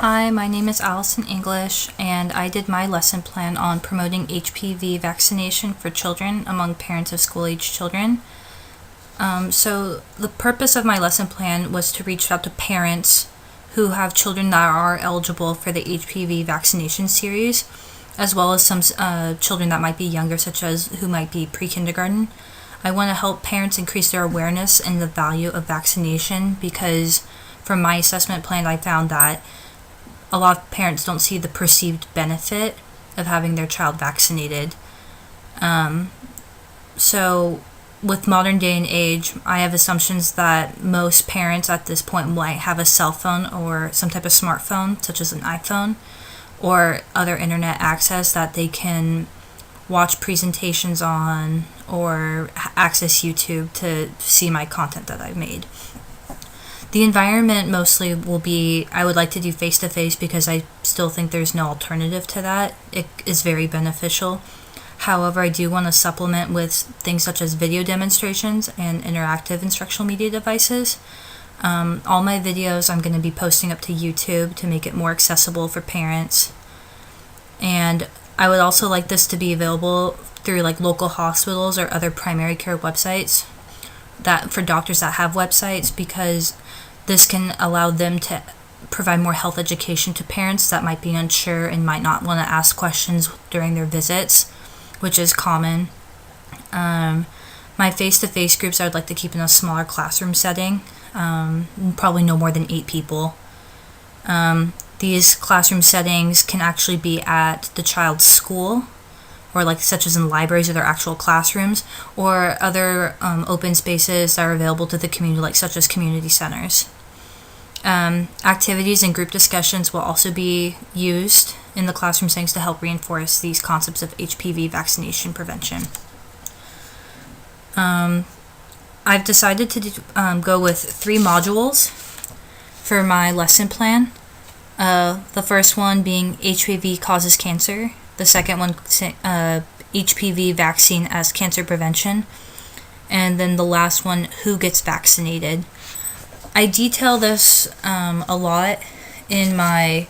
Hi, my name is Allison English, and I did my lesson plan on promoting HPV vaccination for children among parents of school-age children. So the purpose of my lesson plan was to reach out to parents who have children that are eligible for the HPV vaccination series, as well as some children that might be younger, such as who might be pre-kindergarten. I want to help parents increase their awareness and the value of vaccination because from my assessment plan, I found that a lot of parents don't see the perceived benefit of having their child vaccinated. So with modern day and age, I have assumptions that most parents at this point might have a cell phone or some type of smartphone, such as an iPhone, or other internet access that they can watch presentations on or access YouTube to see my content that I've made. The environment mostly will be, I would like to do face-to-face because I still think there's no alternative to that. It is very beneficial. However, I do want to supplement with things such as video demonstrations and interactive instructional media devices. All my videos I'm going to be posting up to YouTube to make it more accessible for parents. And I would also like this to be available through like local hospitals or other primary care websites that for doctors that have websites, because this can allow them to provide more health education to parents that might be unsure and might not want to ask questions during their visits, which is common. My face-to-face groups I would like to keep in a smaller classroom setting, probably no more than 8 people. These classroom settings can actually be at the child's school, or like such as in libraries or their actual classrooms, or other open spaces that are available to the community, like such as community centers. Activities and group discussions will also be used in the classroom settings to help reinforce these concepts of HPV vaccination prevention. I've decided to go with 3 modules for my lesson plan. The first one being HPV causes cancer. The second one, HPV vaccine as cancer prevention. And then the last one, who gets vaccinated. I detail this a lot in my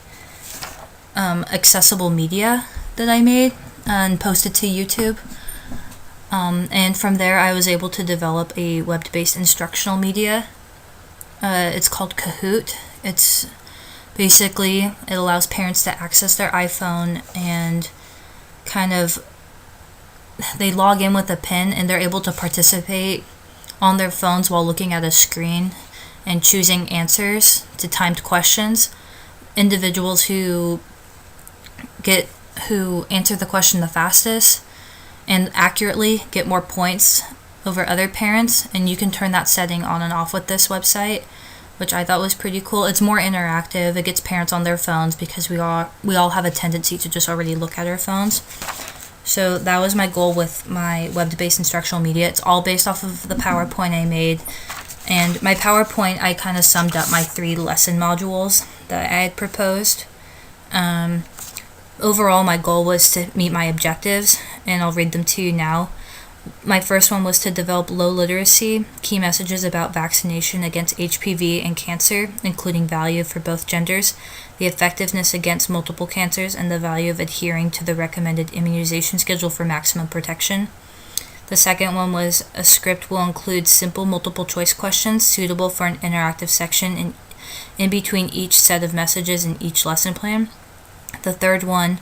accessible media that I made and posted to YouTube. And from there, I was able to develop a web-based instructional media. It's called Kahoot. It's basically, it allows parents to access their iPhone and they log in with a PIN and they're able to participate on their phones while looking at a screen and choosing answers to timed questions. Individuals who answer the question the fastest and accurately get more points over other parents, and you can turn that setting on and off with this website, which I thought was pretty cool. It's more interactive. It gets parents on their phones because we all have a tendency to just already look at our phones. So that was my goal with my web-based instructional media. It's all based off of the PowerPoint I made. And my PowerPoint, I kind of summed up my 3 lesson modules that I had proposed. Overall, my goal was to meet my objectives, and I'll read them to you now. My first one was to develop low literacy, key messages about vaccination against HPV and cancer, including value for both genders, the effectiveness against multiple cancers, and the value of adhering to the recommended immunization schedule for maximum protection. The second one was a script will include simple multiple choice questions suitable for an interactive section in between each set of messages in each lesson plan. The third one,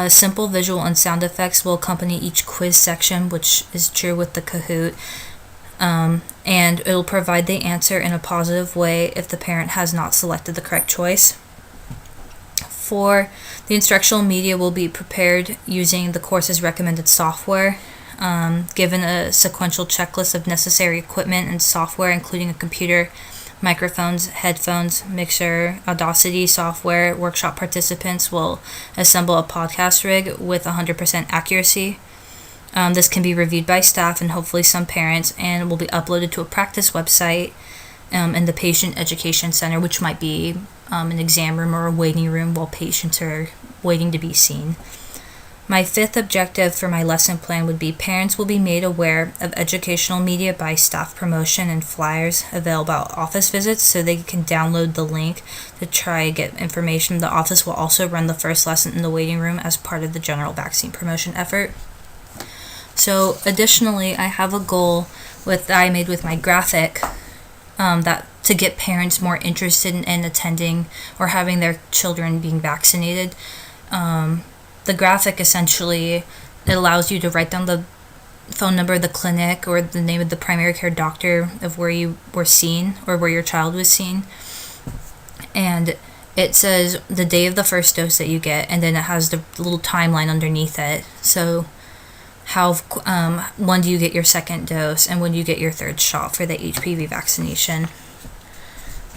simple visual and sound effects will accompany each quiz section, which is true with the Kahoot, and it'll provide the answer in a positive way if the parent has not selected the correct choice. 4, the instructional media will be prepared using the course's recommended software, given a sequential checklist of necessary equipment and software, including a computer, microphones, headphones, mixer, Audacity software. Workshop participants will assemble a podcast rig with 100% accuracy. This can be reviewed by staff and hopefully some parents, and will be uploaded to a practice website in the Patient Education Center, which might be an exam room or a waiting room while patients are waiting to be seen. My fifth objective for my lesson plan would be parents will be made aware of educational media by staff promotion and flyers available at office visits so they can download the link to try to get information. The office will also run the first lesson in the waiting room as part of the general vaccine promotion effort. So additionally, I have a goal that I made with my graphic that to get parents more interested in attending or having their children being vaccinated. The graphic essentially, it allows you to write down the phone number of the clinic or the name of the primary care doctor of where you were seen or where your child was seen. And it says the day of the first dose that you get, and then it has the little timeline underneath it. So when do you get your second dose and when do you get your third shot for the HPV vaccination.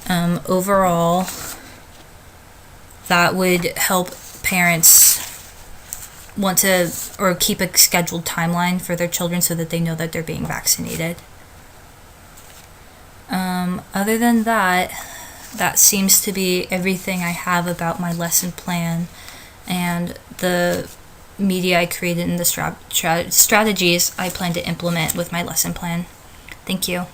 Overall, that would help parents want to or keep a scheduled timeline for their children so that they know that they're being vaccinated. Other than that, that seems to be everything I have about my lesson plan and the media I created and the strategies I plan to implement with my lesson plan. Thank you.